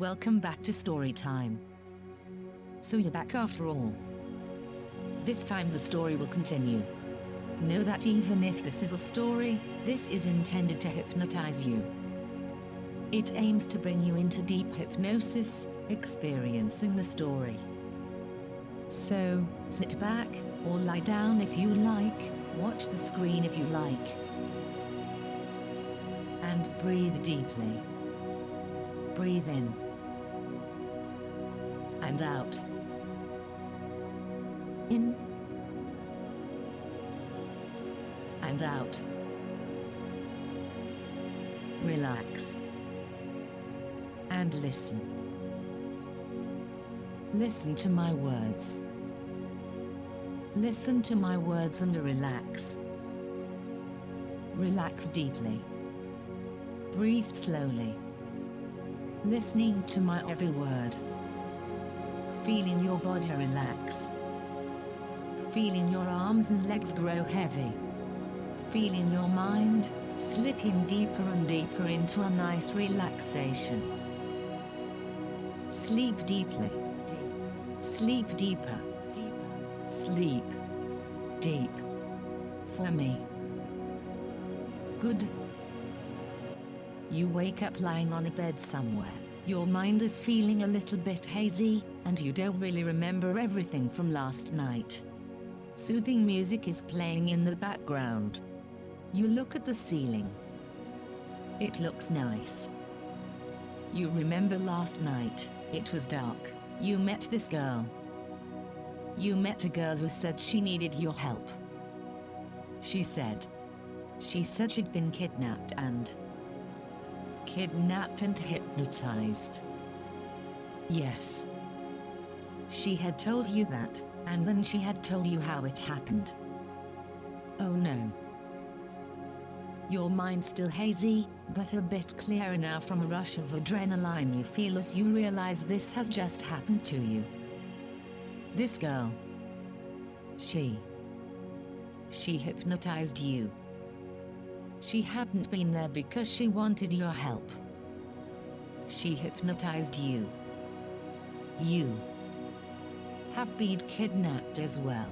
welcome back to Storytime. So you're back after all. This time the story will continue. Know that even if this is a story, this is intended to hypnotize you. It aims to bring you into deep hypnosis, experiencing the story. So, sit back, or lie down if you like, watch the screen if you like. And breathe deeply. Breathe in. And out. In. And out. Relax. And listen. Listen to my words. Listen to my words and relax. Relax deeply. Breathe slowly. Listening to my every word. Feeling your body relax. Feeling your arms and legs grow heavy. Feeling your mind slipping deeper and deeper into a nice relaxation. Sleep deeply. Sleep deeper. Sleep deep. For me. Good. You wake up lying on a bed somewhere. Your mind is feeling a little bit hazy, and you don't really remember everything from last night. Soothing music is playing in the background. You look at the ceiling. It looks nice. You remember last night, it was dark. You met this girl. You met a girl who said she needed your help. She said she'd been kidnapped and hypnotized. Yes. She had told you that, and then she had told you how it happened. Oh no. Your mind's still hazy, but a bit clearer now from a rush of adrenaline you feel as you realize this has just happened to you. This girl. She hypnotized you. She hadn't been there because she wanted your help. She hypnotized you. You have been kidnapped as well.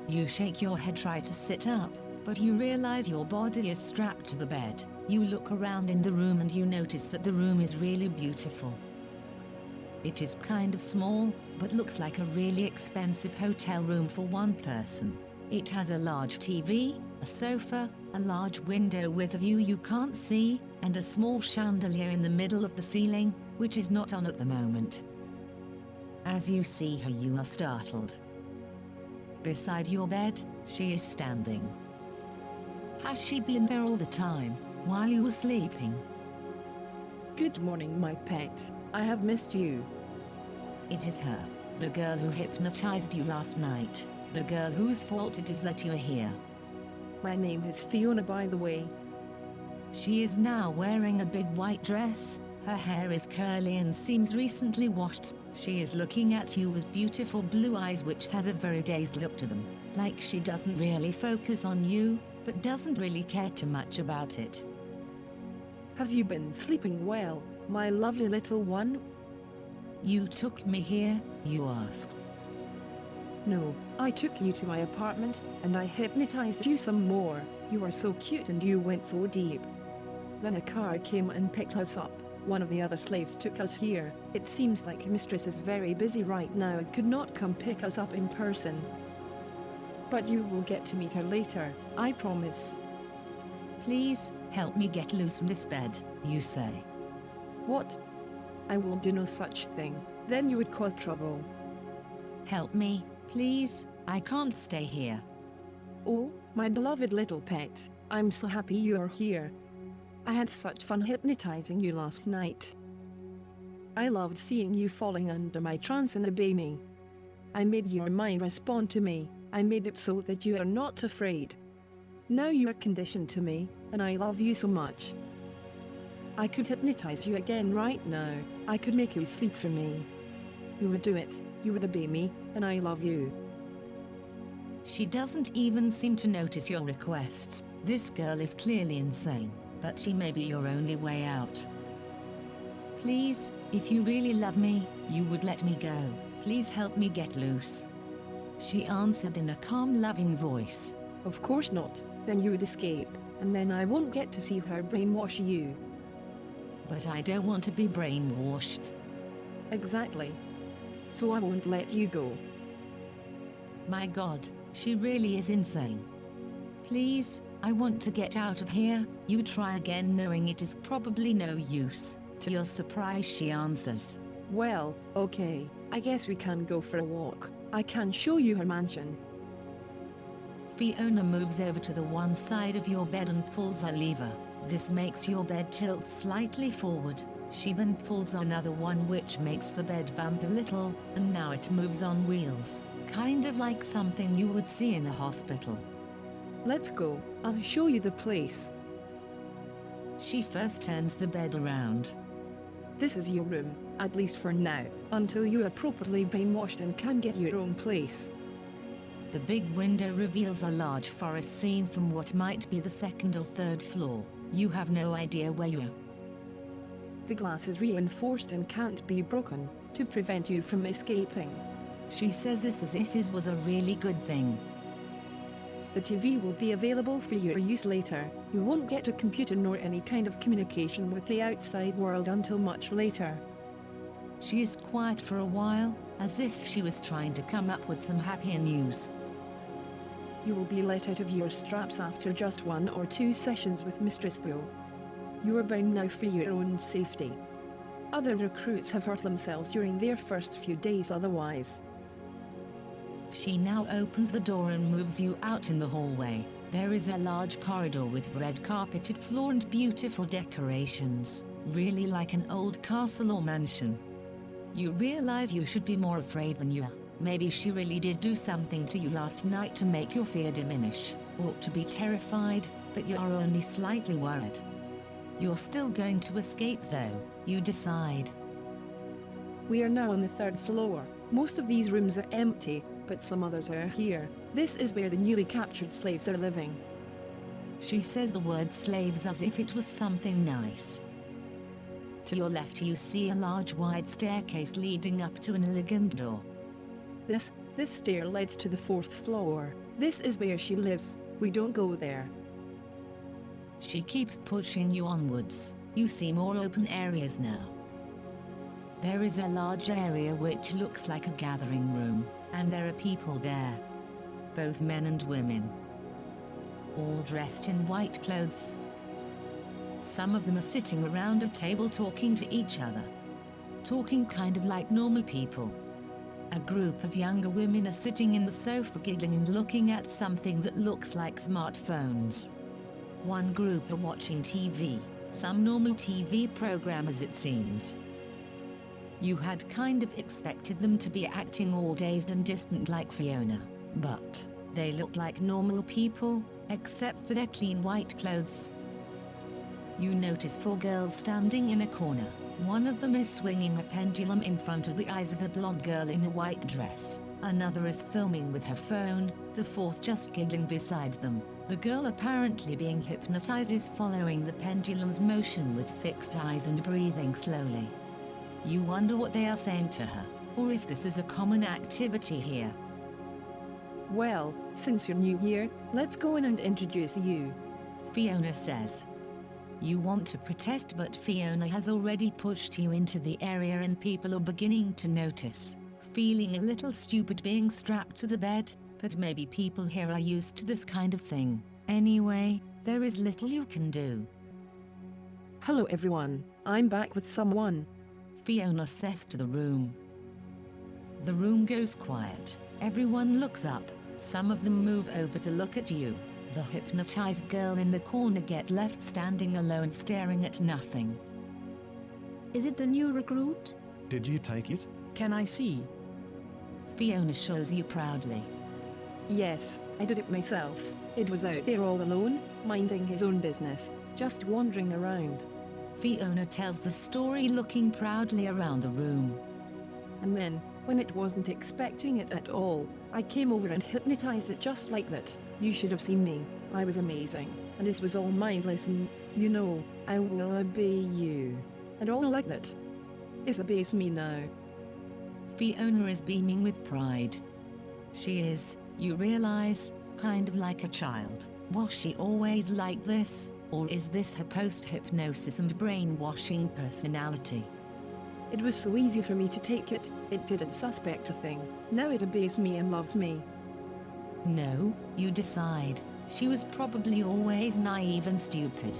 You shake your head, try to sit up, but you realize your body is strapped to the bed. You look around in the room and you notice that the room is really beautiful. It is kind of small, but looks like a really expensive hotel room for one person. It has a large TV, a sofa, a large window with a view you can't see, and a small chandelier in the middle of the ceiling, which is not on at the moment. As you see her, you are startled. Beside your bed, she is standing. Has she been there all the time, while you were sleeping? Good morning, my pet. I have missed you. It is her, the girl who hypnotized you last night, the girl whose fault it is that you are here. My name is Fiona, by the way. She is now wearing a big white dress, her hair is curly and seems recently washed. She is looking at you with beautiful blue eyes which has a very dazed look to them, like she doesn't really focus on you, but doesn't really care too much about it. Have you been sleeping well, my lovely little one? You took me here, you asked. No, I took you to my apartment, and I hypnotized you some more. You are so cute and you went so deep. Then a car came and picked us up. One of the other slaves took us here. It seems like Mistress is very busy right now and could not come pick us up in person. But you will get to meet her later, I promise. Please, help me get loose from this bed, you say. What? I will do no such thing. Then you would cause trouble. Help me, please, I can't stay here. Oh, my beloved little pet, I'm so happy you are here. I had such fun hypnotizing you last night. I loved seeing you falling under my trance and obey me. I made your mind respond to me. I made it so that you are not afraid. Now you are conditioned to me, and I love you so much. I could hypnotize you again right now. I could make you sleep for me. You would do it, you would obey me, and I love you. She doesn't even seem to notice your requests. This girl is clearly insane, but she may be your only way out. Please, if you really love me, you would let me go. Please help me get loose. She answered in a calm, loving voice. Of course not, then you would escape, and then I won't get to see her brainwash you. But I don't want to be brainwashed. Exactly. So I won't let you go. My God, she really is insane. Please, I want to get out of here. You try again, knowing it is probably no use. To your surprise, she answers. Well, okay, I guess we can go for a walk. I can show you her mansion. Fiona moves over to the one side of your bed and pulls a lever. This makes your bed tilt slightly forward. She then pulls another one which makes the bed bump a little, and now it moves on wheels, kind of like something you would see in a hospital. Let's go, I'll show you the place. She first turns the bed around. This is your room, at least for now, until you are properly brainwashed and can get your own place. The big window reveals a large forest scene from what might be the second or third floor. You have no idea where you are. The glass is reinforced and can't be broken, to prevent you from escaping. She says this as if it was a really good thing. The TV will be available for your use later. You won't get a computer nor any kind of communication with the outside world until much later. She is quiet for a while, as if she was trying to come up with some happier news. You will be let out of your straps after just 1 or 2 sessions with Mistress Theo. You are bound now for your own safety. Other recruits have hurt themselves during their first few days otherwise. She now opens the door and moves you out in the hallway. There is a large corridor with red carpeted floor and beautiful decorations, really like an old castle or mansion. You realize you should be more afraid than you are. Maybe she really did do something to you last night to make your fear diminish. Ought to be terrified, but you are only slightly worried. You're still going to escape though, you decide. We are now on the 3rd floor. Most of these rooms are empty, but some others are here. This is where the newly captured slaves are living. She says the word slaves as if it was something nice. To your left you see a large wide staircase leading up to an elegant door. This stair leads to the 4th floor. This is where she lives. We don't go there. She keeps pushing you onwards. You see more open areas now. There is a large area which looks like a gathering room, and there are people there. Both men and women. All dressed in white clothes. Some of them are sitting around a table talking to each other. Talking kind of like normal people. A group of younger women are sitting in the sofa giggling and looking at something that looks like smartphones. One group are watching TV, some normal TV program as it seems. You had kind of expected them to be acting all dazed and distant like Fiona, but they look like normal people, except for their clean white clothes. You notice 4 girls standing in a corner. One of them is swinging a pendulum in front of the eyes of a blonde girl in a white dress. Another is filming with her phone, the 4th just giggling beside them. The girl apparently being hypnotized is following the pendulum's motion with fixed eyes and breathing slowly. You wonder what they are saying to her, or if this is a common activity here. Well, since you're new here, let's go in and introduce you. Fiona says. You want to protest, but Fiona has already pushed you into the area and people are beginning to notice. Feeling a little stupid being strapped to the bed, but maybe people here are used to this kind of thing. Anyway, there is little you can do. Hello everyone, I'm back with someone. Fiona says to the room. The room goes quiet. Everyone looks up. Some of them move over to look at you. The hypnotized girl in the corner gets left standing alone staring at nothing. Is it a new recruit? Did you take it? Can I see? Fiona shows you proudly. Yes, I did it myself. It was out there all alone, minding his own business, just wandering around. Fiona tells the story looking proudly around the room. And then, when it wasn't expecting it at all, I came over and hypnotized it just like that. You should have seen me. I was amazing. And this was all mindless and, you know, I will obey you. And all like that. Is obeys me now. Fiona is beaming with pride. She is, you realize, kind of like a child. Was she always like this, or is this her post-hypnosis and brainwashing personality? It was so easy for me to take it, it didn't suspect a thing. Now it obeys me and loves me. No, you decide. She was probably always naive and stupid.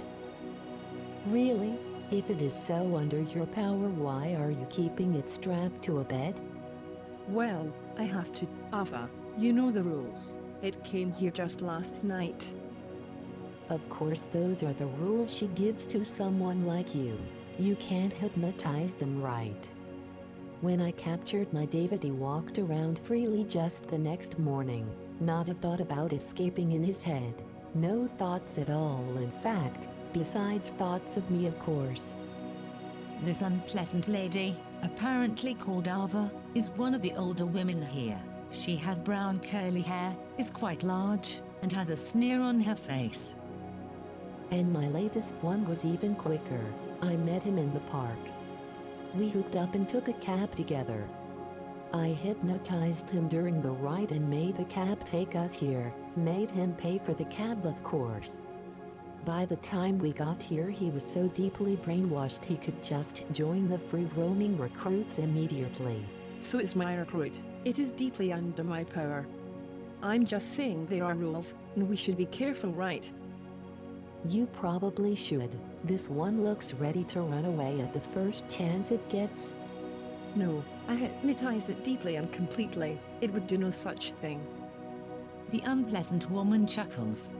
Really? If it is so under your power, why are you keeping it strapped to a bed? Well, I have to. Ava, you know the rules. It came here just last night. Of course, those are the rules she gives to someone like you. You can't hypnotize them, right? When I captured my David, he walked around freely just the next morning. Not a thought about escaping in his head. No thoughts at all, in fact, besides thoughts of me, of course. This unpleasant lady, apparently called Ava, is one of the older women here. She has brown curly hair, is quite large, and has a sneer on her face. And my latest one was even quicker. I met him in the park. We hooked up and took a cab together. I hypnotized him during the ride and made the cab take us here, made him pay for the cab, of course. By the time we got here, he was so deeply brainwashed he could just join the free-roaming recruits immediately. So is my recruit. It is deeply under my power. I'm just saying there are rules, and we should be careful, right? You probably should. This one looks ready to run away at the first chance it gets. No, I hypnotized it deeply and completely. It would do no such thing. The unpleasant woman chuckles.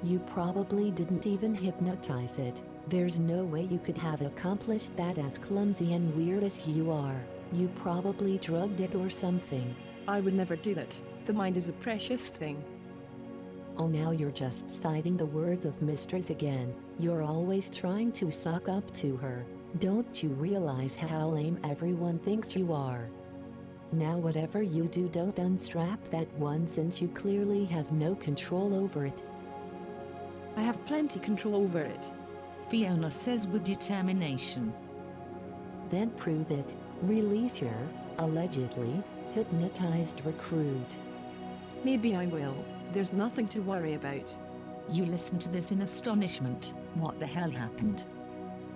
You probably didn't even hypnotize it. There's no way you could have accomplished that, as clumsy and weird as you are. You probably drugged it or something. I would never do that. The mind is a precious thing. Oh, now you're just citing the words of Mistress again. You're always trying to suck up to her. Don't you realize how lame everyone thinks you are? Now whatever you do, don't unstrap that one, since you clearly have no control over it. I have plenty control over it. Fiona says with determination. Then prove it. Release your, allegedly, hypnotized recruit. Maybe I will. There's nothing to worry about. You listen to this in astonishment. What the hell happened?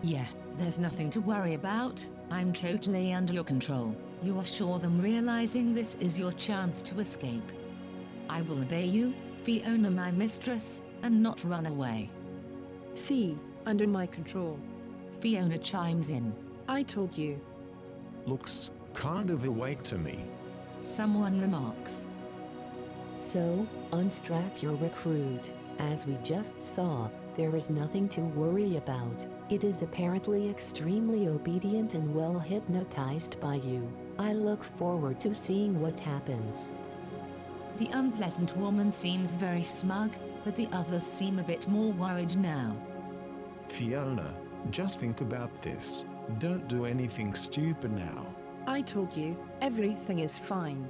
Yeah, there's nothing to worry about. I'm totally under your control. You assure them, realizing this is your chance to escape. I will obey you, Fiona, my mistress, and not run away. See, under my control. Fiona chimes in. I told you. Looks kind of awake to me. Someone remarks. So, unstrap your recruit. As we just saw, there is nothing to worry about. It is apparently extremely obedient and well hypnotized by you. I look forward to seeing what happens. The unpleasant woman seems very smug, but the others seem a bit more worried now. Fiona, just think about this. Don't do anything stupid now. I told you, everything is fine.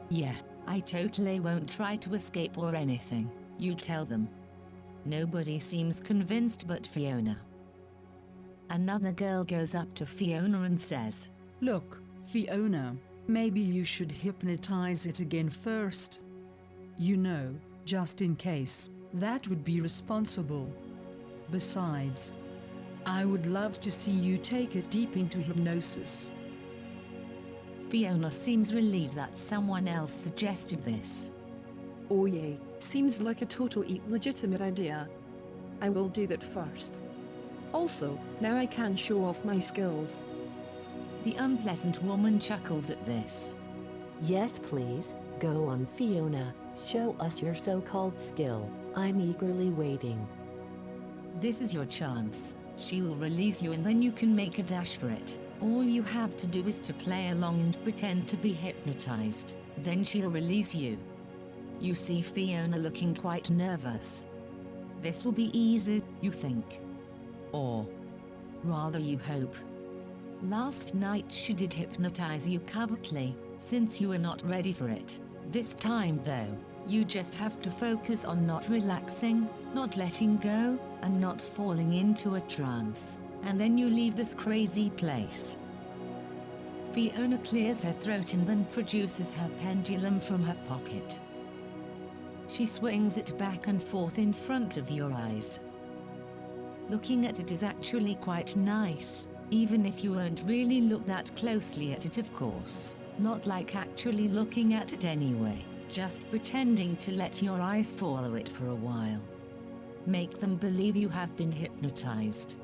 Yeah, I totally won't try to escape or anything. You tell them. Nobody seems convinced but Fiona. Another girl goes up to Fiona and says, Look, Fiona, maybe you should hypnotize it again first. You know, just in case. That would be responsible. Besides, I would love to see you take it deep into hypnosis. Fiona seems relieved that someone else suggested this. Oh yay, seems like a totally legitimate idea. I will do that first. Also, now I can show off my skills. The unpleasant woman chuckles at this. Yes, please, go on, Fiona. Show us your so-called skill. I'm eagerly waiting. This is your chance. She will release you and then you can make a dash for it. All you have to do is to play along and pretend to be hypnotized. Then she'll release you. You see Fiona looking quite nervous. This will be easy, you think. Or rather you hope. Last night she did hypnotize you covertly, since you were not ready for it. This time though, you just have to focus on not relaxing, not letting go, and not falling into a trance. And then you leave this crazy place. Fiona clears her throat and then produces her pendulum from her pocket. She swings it back and forth in front of your eyes. Looking at it is actually quite nice, even if you won't really look that closely at it, of course. Not like actually looking at it anyway, just pretending to let your eyes follow it for a while. Make them believe you have been hypnotized.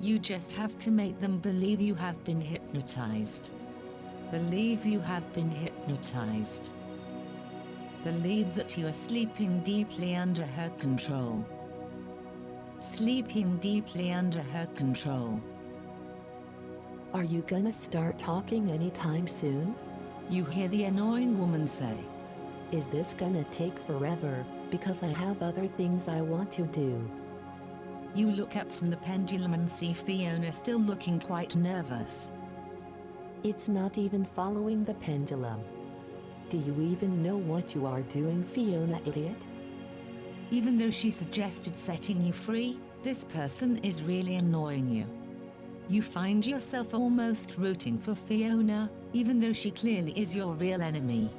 You just have to make them believe you have been hypnotized. Believe you have been hypnotized. Believe that you are sleeping deeply under her control. Sleeping deeply under her control. Are you gonna start talking anytime soon? You hear the annoying woman say. Is this gonna take forever, because I have other things I want to do? You look up from the pendulum and see Fiona still looking quite nervous. It's not even following the pendulum. Do you even know what you are doing, Fiona, idiot? Even though she suggested setting you free, this person is really annoying you. You find yourself almost rooting for Fiona, even though she clearly is your real enemy.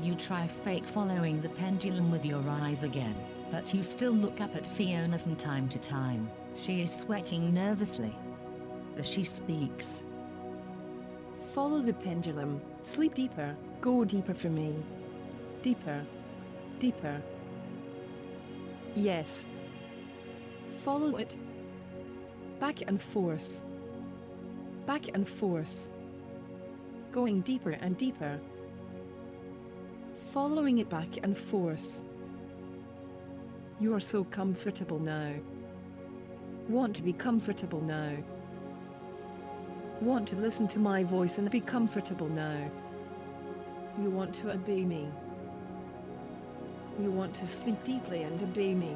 You try fake following the pendulum with your eyes again, but you still look up at Fiona from time to time. She is sweating nervously as she speaks. Follow the pendulum, sleep deeper, go deeper for me. Deeper. Deeper. Yes. Follow it. Back and forth. Back and forth. Going deeper and deeper. Following it back and forth. You are so comfortable now. Want to be comfortable now. Want to listen to my voice and be comfortable now. You want to obey me. You want to sleep deeply and obey me.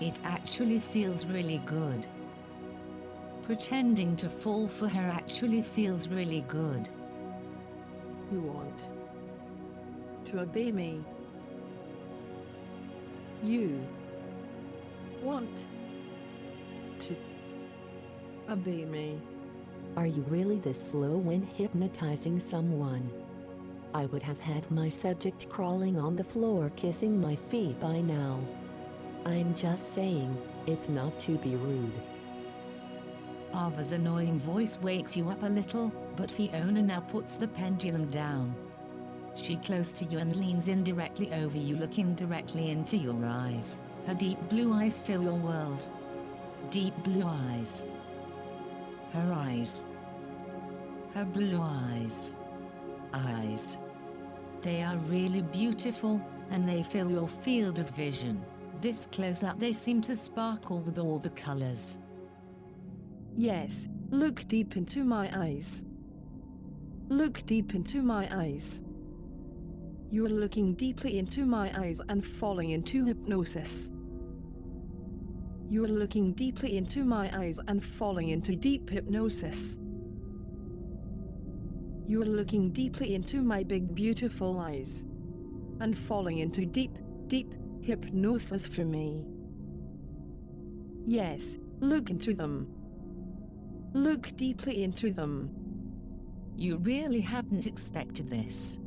It actually feels really good. Pretending to fall for her actually feels really good. You want to obey me. You want to obey me. Are you really this slow when hypnotizing someone? I would have had my subject crawling on the floor kissing my feet by now. I'm just saying, it's not to be rude. Ava's annoying voice wakes you up a little, but Fiona now puts the pendulum down. She close to you and leans in directly over you, looking directly into your eyes. Her deep blue eyes fill your world. Deep blue eyes. Her eyes. Her blue eyes. Eyes. They are really beautiful, and they fill your field of vision. This close-up they seem to sparkle with all the colors. Yes, look deep into my eyes. Look deep into my eyes. You are looking deeply into my eyes and falling into hypnosis. You are looking deeply into my eyes and falling into deep hypnosis. You are looking deeply into my big beautiful eyes and falling into deep, deep hypnosis for me. Yes, look into them. Look deeply into them. You really hadn't expected this.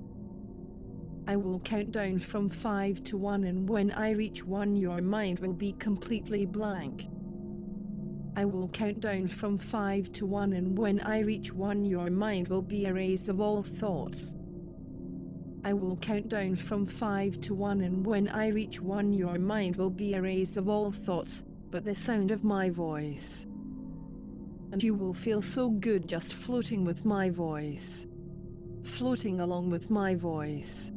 I will count down from 5 to 1, and when I reach 1 your mind will be completely blank. I will count down from 5 to 1, and when I reach 1 your mind will be erased of all thoughts. I will count down from 5 to 1, and when I reach 1 your mind will be erased of all thoughts, but the sound of my voice. And you will feel so good just floating with my voice. Floating along with my voice.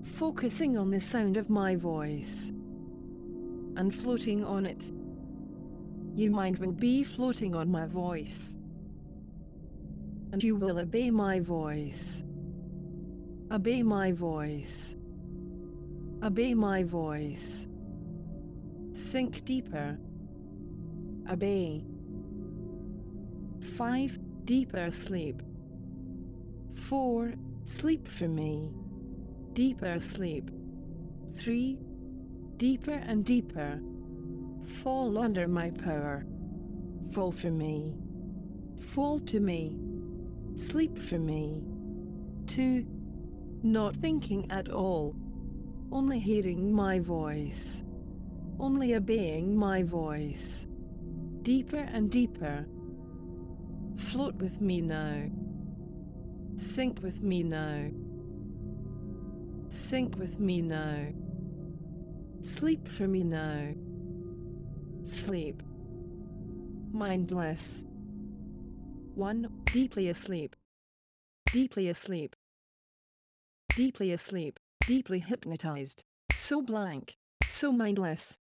Focusing on the sound of my voice. And floating on it. Your mind will be floating on my voice. And you will obey my voice. Obey my voice. Obey my voice. Sink deeper. Obey. 5. Deeper sleep. 4. Sleep for me. Deeper sleep. 3. Deeper and deeper. Fall under my power. Fall for me. Fall to me. Sleep for me. 2. Not thinking at all. Only hearing my voice. Only obeying my voice. Deeper and deeper. Float with me now. Sink with me now. Sink with me now. Sleep for me now. Sleep. Mindless. 1. Deeply asleep. Deeply asleep. Deeply asleep. Deeply hypnotized. So blank. So mindless.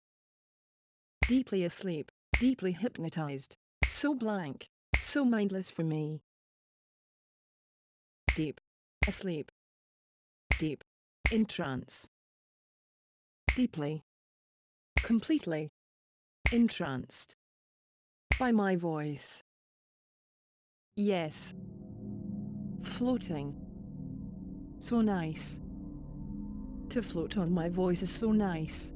Deeply asleep. Deeply hypnotized. So blank. So mindless for me. Deep. Asleep. Deep. In trance. Deeply. Completely. Entranced. By my voice. Yes. Floating. So nice. To float on my voice is so nice.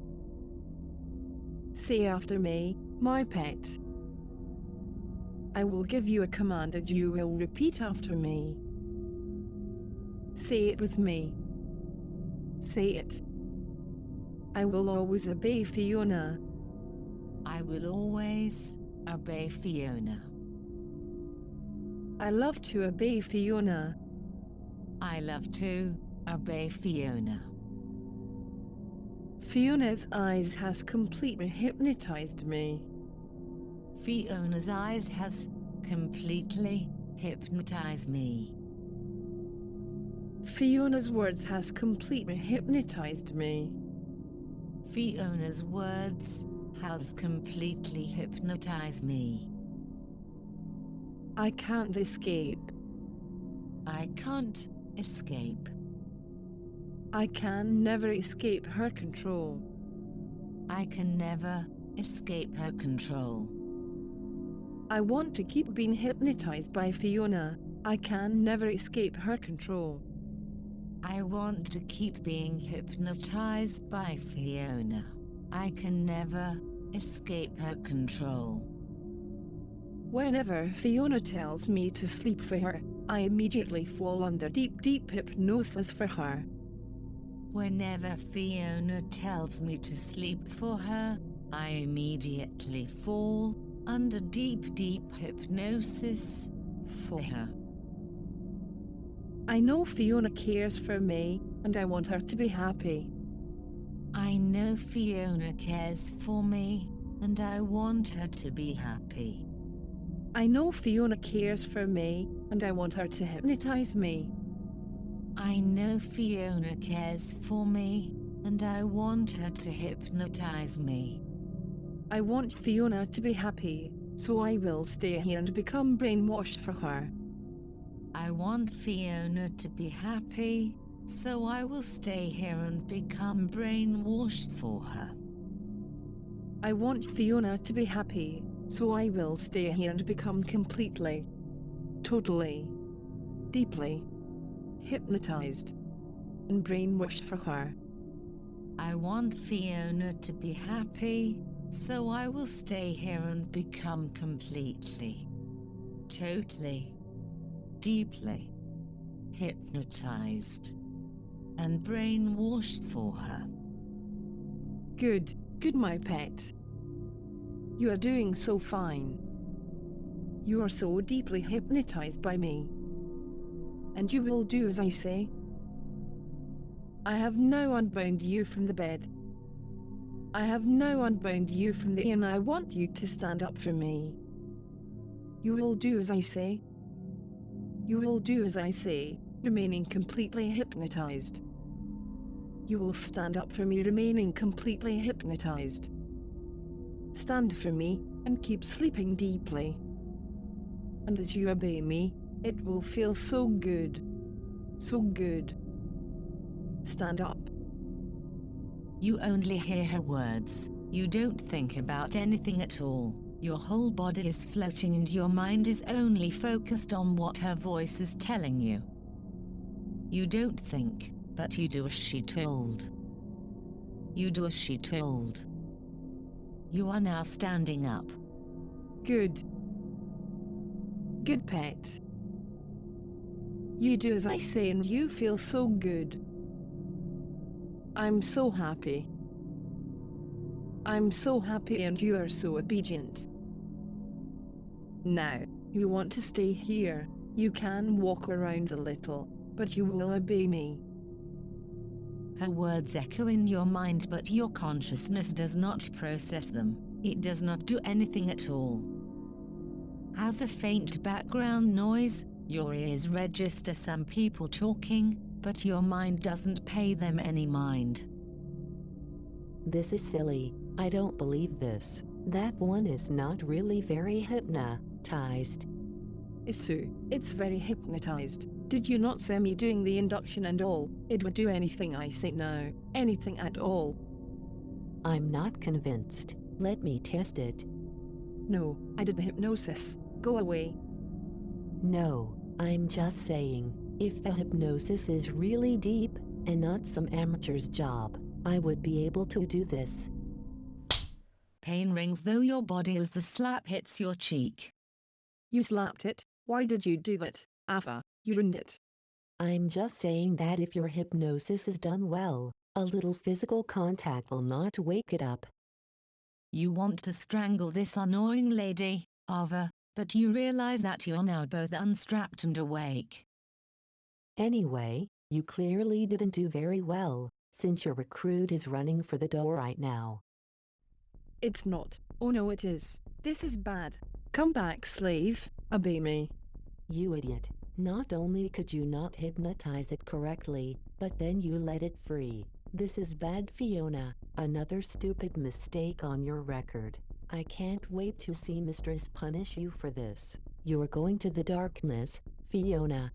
Say after me, my pet. I will give you a command and you will repeat after me. Say it with me. Say it. I will always obey Fiona. I will always obey Fiona. I love to obey Fiona. I love to obey Fiona. Fiona's eyes has completely hypnotized me. Fiona's eyes has completely hypnotized me. Fiona's words has completely hypnotized me. Fiona's words has completely hypnotized me. I can't escape. I can't escape. I can never escape her control. I can never escape her control. I want to keep being hypnotized by Fiona. I can never escape her control. I want to keep being hypnotized by Fiona. I can never escape her control. Whenever Fiona tells me to sleep for her, I immediately fall under deep, deep hypnosis for her. Whenever Fiona tells me to sleep for her, I immediately fall under deep, deep hypnosis for her. I know Fiona cares for me, and I want her to be happy. I know Fiona cares for me, and I want her to be happy. I know Fiona cares for me, and I want her to hypnotize me. I know Fiona cares for me, and I want her to hypnotize me. I want Fiona to be happy, so I will stay here and become brainwashed for her. I want Fiona to be happy, so I will stay here and become brainwashed for her. I want Fiona to be happy, so I will stay here and become completely, totally, deeply hypnotized and brainwashed for her. I want Fiona to be happy, so I will stay here and become completely, totally, deeply hypnotized and brainwashed for her. Good, good my pet. You are doing so fine. You are so deeply hypnotized by me. And you will do as I say. I have now unbound you from the bed. I have now unbound you from the and I want you to stand up for me. You will do as I say. You will do as I say, remaining completely hypnotized. You will stand up for me remaining completely hypnotized. Stand for me, and keep sleeping deeply. And as you obey me, it will feel so good. So good. Stand up. You only hear her words, you don't think about anything at all. Your whole body is floating and your mind is only focused on what her voice is telling you. You don't think, but you do as she told. You do as she told. You are now standing up. Good. Good pet. You do as I say and you feel so good. I'm so happy. I'm so happy and you are so obedient. Now, you want to stay here, you can walk around a little, but you will obey me. Her words echo in your mind, but your consciousness does not process them. It does not do anything at all. As a faint background noise, your ears register some people talking, but your mind doesn't pay them any mind. This is silly. I don't believe this. That one is not really very hypnotized. It's very hypnotized. Did you not see me doing the induction and all? It would do anything I say now, anything at all. I'm not convinced. Let me test it. No, I did the hypnosis. Go away. No, I'm just saying, if the hypnosis is really deep, and not some amateur's job, I would be able to do this. Pain rings though your body as the slap hits your cheek. You slapped it. Why did you do that, Ava? You ruined it. I'm just saying that if your hypnosis is done well, a little physical contact will not wake it up. You want to strangle this annoying lady, Ava, but you realize that you're now both unstrapped and awake. Anyway, you clearly didn't do very well, since your recruit is running for the door right now. It's not. Oh no, it is. This is bad. Come back, slave. Obey me. You idiot. Not only could you not hypnotize it correctly, but then you let it free. This is bad, Fiona. Another stupid mistake on your record. I can't wait to see Mistress punish you for this. You're going to the darkness, Fiona.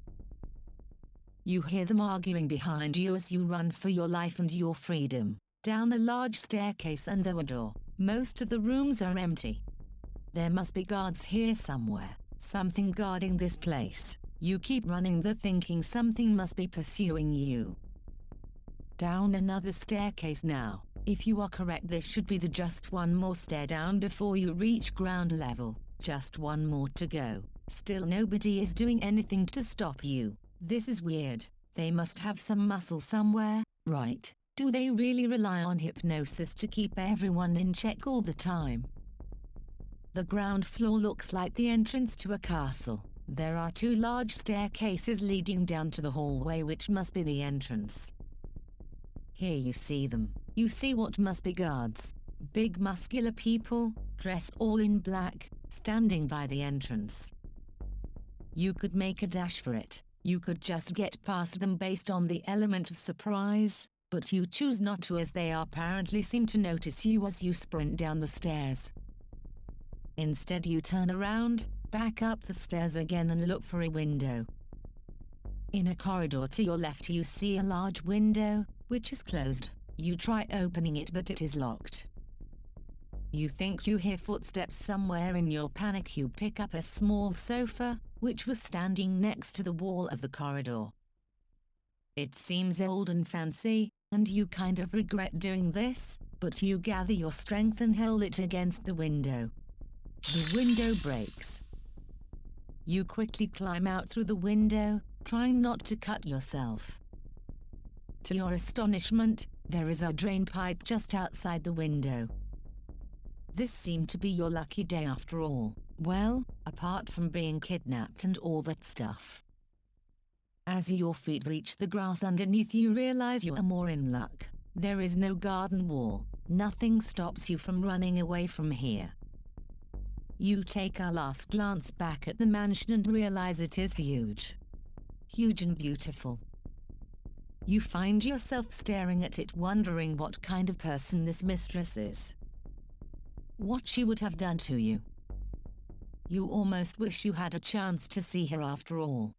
You hear them arguing behind you as you run for your life and your freedom, down a large staircase under a door. Most of the rooms are empty. There must be guards here somewhere, something guarding this place. You keep running there thinking something must be pursuing you. Down another staircase now. If you are correct, this should be the just one more stair down before you reach ground level. Just one more to go. Still nobody is doing anything to stop you. This is weird. They must have some muscle somewhere, right? Do they really rely on hypnosis to keep everyone in check all the time? The ground floor looks like the entrance to a castle. There are two large staircases leading down to the hallway, which must be the entrance. Here you see them. You see what must be guards. Big muscular people, dressed all in black, standing by the entrance. You could make a dash for it. You could just get past them based on the element of surprise, but you choose not to, as they apparently seem to notice you as you sprint down the stairs. Instead, you turn around, back up the stairs again and look for a window. In a corridor to your left you see a large window, which is closed. You try opening it, but it is locked. You think you hear footsteps somewhere. In your panic you pick up a small sofa, which was standing next to the wall of the corridor. It seems old and fancy, and you kind of regret doing this, but you gather your strength and hurl it against the window. The window breaks. You quickly climb out through the window, trying not to cut yourself. To your astonishment, there is a drain pipe just outside the window. This seemed to be your lucky day after all. Well, apart from being kidnapped and all that stuff. As your feet reach the grass underneath, you realize you are more in luck. There is no garden wall. Nothing stops you from running away from here. You take a last glance back at the mansion and realize it is huge. Huge and beautiful. You find yourself staring at it, wondering what kind of person this mistress is. What she would have done to you. You almost wish you had a chance to see her after all.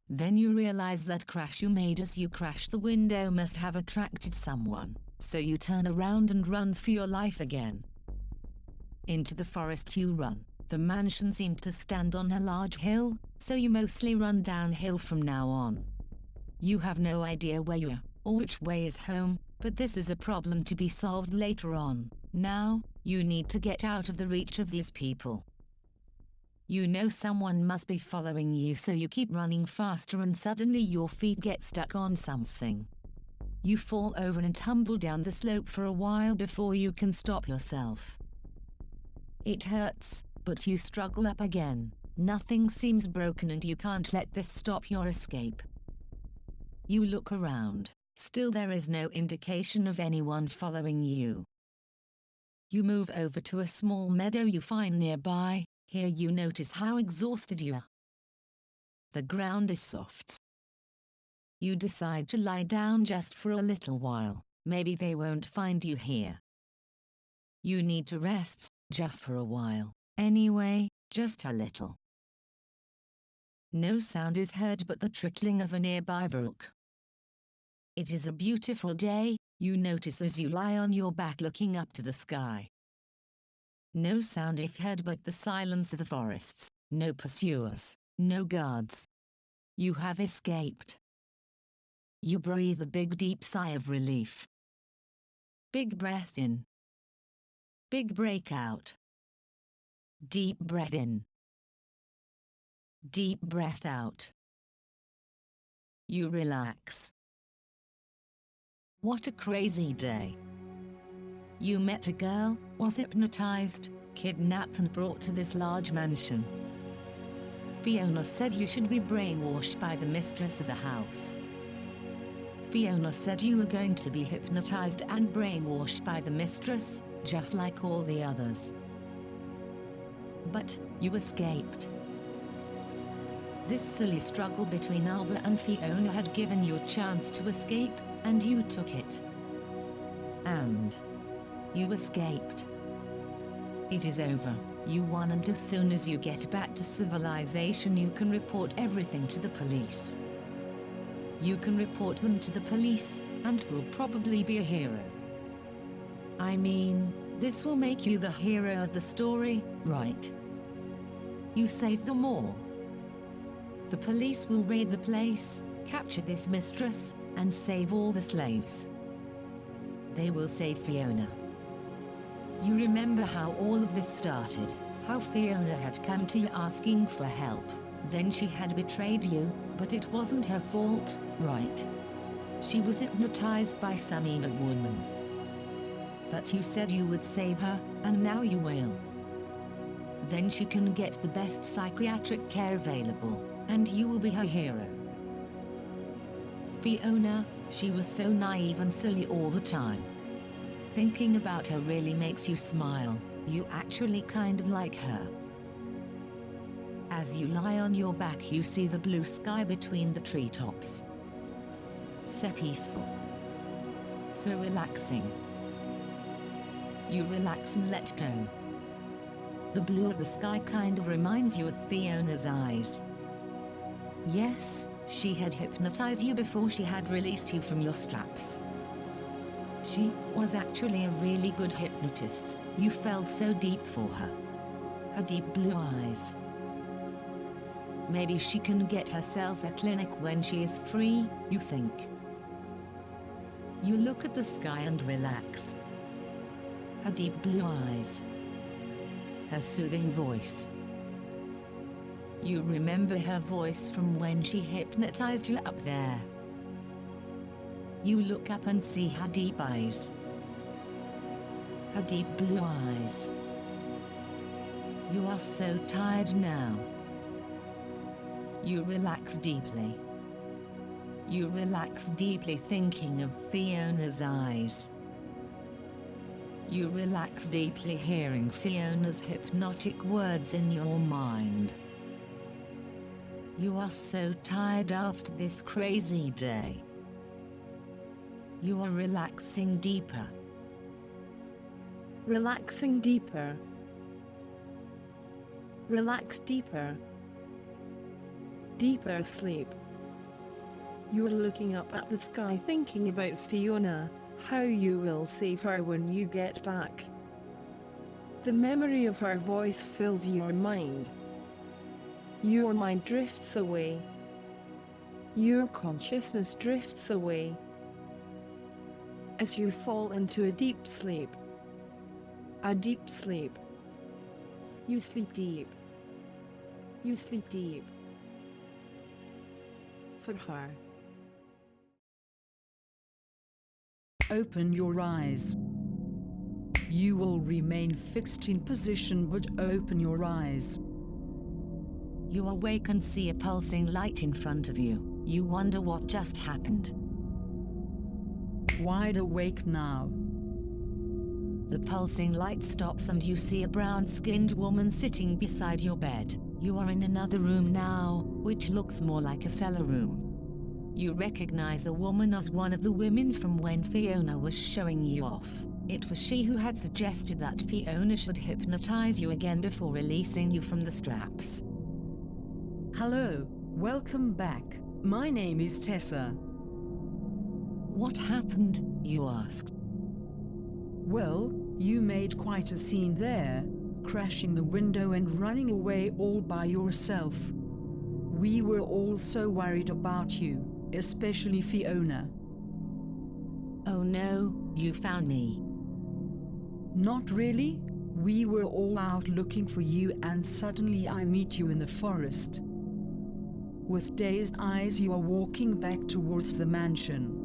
Then you realize that crash you made as you crashed the window must have attracted someone, so you turn around and run for your life again. Into the forest you run. The mansion seemed to stand on a large hill, so you mostly run downhill from now on. You have no idea where you are, or which way is home, but this is a problem to be solved later on. Now, you need to get out of the reach of these people. You know someone must be following you, so you keep running faster and suddenly your feet get stuck on something. You fall over and tumble down the slope for a while before you can stop yourself. It hurts, but you struggle up again. Nothing seems broken and you can't let this stop your escape. You look around. Still there is no indication of anyone following you. You move over to a small meadow you find nearby. Here you notice how exhausted you are. The ground is soft. You decide to lie down just for a little while. Maybe they won't find you here. You need to rest, just for a while. Anyway, just a little. No sound is heard but the trickling of a nearby brook. It is a beautiful day, you notice as you lie on your back looking up to the sky. No sound is heard but the silence of the forests, no pursuers, no guards. You have escaped. You breathe a big deep sigh of relief. Big breath in. Big break out. Deep breath in. Deep breath out. You relax. What a crazy day. You met a girl, was hypnotized, kidnapped and brought to this large mansion. Fiona said you should be brainwashed by the mistress of the house. Fiona said you were going to be hypnotized and brainwashed by the mistress, just like all the others. But, you escaped. This silly struggle between Albert and Fiona had given you a chance to escape, and you took it. And you escaped. It is over, you won, and as soon as you get back to civilization you can report everything to the police. You can report them to the police, and will probably be a hero. I mean, this will make you the hero of the story, right? You save them all. The police will raid the place, capture this mistress, and save all the slaves. They will save Fiona. You remember how all of this started, how Fiona had come to you asking for help, then she had betrayed you, but it wasn't her fault, right? She was hypnotized by some evil woman. But you said you would save her, and now you will. Then she can get the best psychiatric care available, and you will be her hero. Fiona, she was so naive and silly all the time. Thinking about her really makes you smile, you actually kind of like her. As you lie on your back you see the blue sky between the treetops. So peaceful. So relaxing. You relax and let go. The blue of the sky kind of reminds you of Fiona's eyes. Yes, she had hypnotized you before she had released you from your straps. She was actually a really good hypnotist. You fell so deep for her. Her deep blue eyes. Maybe she can get herself a clinic when she is free, you think. You look at the sky and relax. Her deep blue eyes. Her soothing voice. You remember her voice from when she hypnotized you up there. You look up and see her deep eyes. Her deep blue eyes. You are so tired now. You relax deeply. You relax deeply thinking of Fiona's eyes. You relax deeply hearing Fiona's hypnotic words in your mind. You are so tired after this crazy day. You are relaxing deeper. Relaxing deeper. Relax deeper. Deeper sleep. You are looking up at the sky thinking about Fiona, how you will save her when you get back. The memory of her voice fills your mind. Your mind drifts away. Your consciousness drifts away. As you fall into a deep sleep. A deep sleep. You sleep deep. You sleep deep. For her. Open your eyes. You will remain fixed in position, but open your eyes. You awake and see a pulsing light in front of you. You wonder what just happened. Wide awake now. The pulsing light stops and you see a brown-skinned woman sitting beside your bed. You are in another room now, which looks more like a cellar room. You recognize the woman as one of the women from when Fiona was showing you off. It was she who had suggested that Fiona should hypnotize you again before releasing you from the straps. Hello, welcome back. My name is Tessa. What happened? You asked. Well, you made quite a scene there, crashing the window and running away all by yourself. We were all so worried about you, especially Fiona. Oh no, you found me. Not really. We were all out looking for you and suddenly I meet you in the forest. With dazed eyes you are walking back towards the mansion.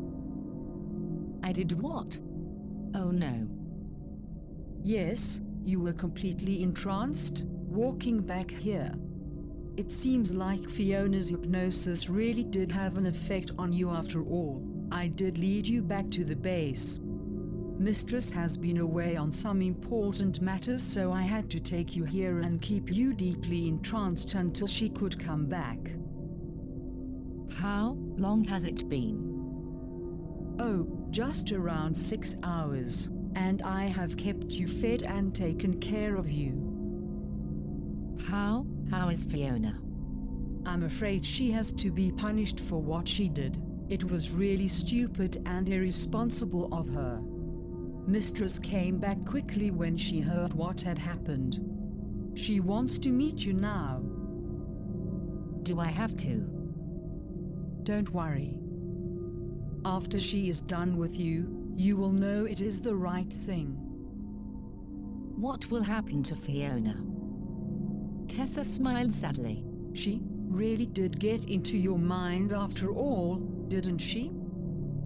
I did what? Oh no. Yes, you were completely entranced, walking back here. It seems like Fiona's hypnosis really did have an effect on you after all. I did lead you back to the base. Mistress has been away on some important matters, so I had to take you here and keep you deeply entranced until she could come back. How long has it been? Oh, just around 6 hours, and I have kept you fed and taken care of you. How is Fiona? I'm afraid she has to be punished for what she did. It was really stupid and irresponsible of her. Mistress came back quickly when she heard what had happened. She wants to meet you now. Do I have to? Don't worry. After she is done with you, you will know it is the right thing. What will happen to Fiona? Tessa smiled sadly. She really did get into your mind after all, didn't she?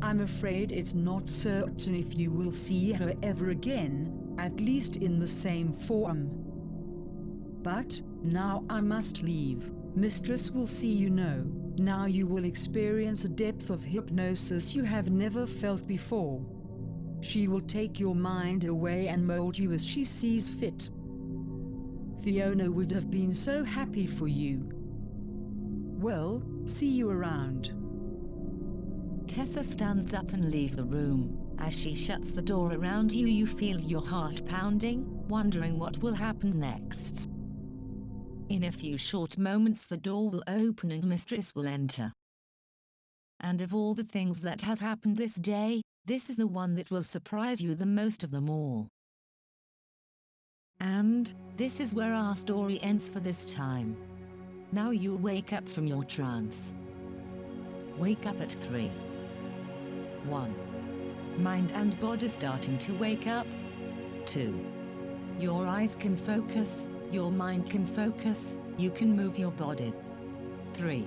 I'm afraid it's not certain if you will see her ever again, at least in the same form. But now I must leave. Mistress will see you know. Now you will experience a depth of hypnosis you have never felt before. She will take your mind away and mold you as she sees fit. Fiona would have been so happy for you. Well, see you around. Tessa stands up and leaves the room. As she shuts the door around you, you feel your heart pounding, wondering what will happen next. In a few short moments the door will open and Mistress will enter. And of all the things that has happened this day, this is the one that will surprise you the most of them all. And this is where our story ends for this time. Now you wake up from your trance. Wake up at 3. 1. Mind and body starting to wake up. 2. Your eyes can focus, your mind can focus, you can move your body. 3.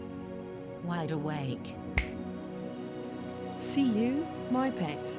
Wide awake. See you, my pet.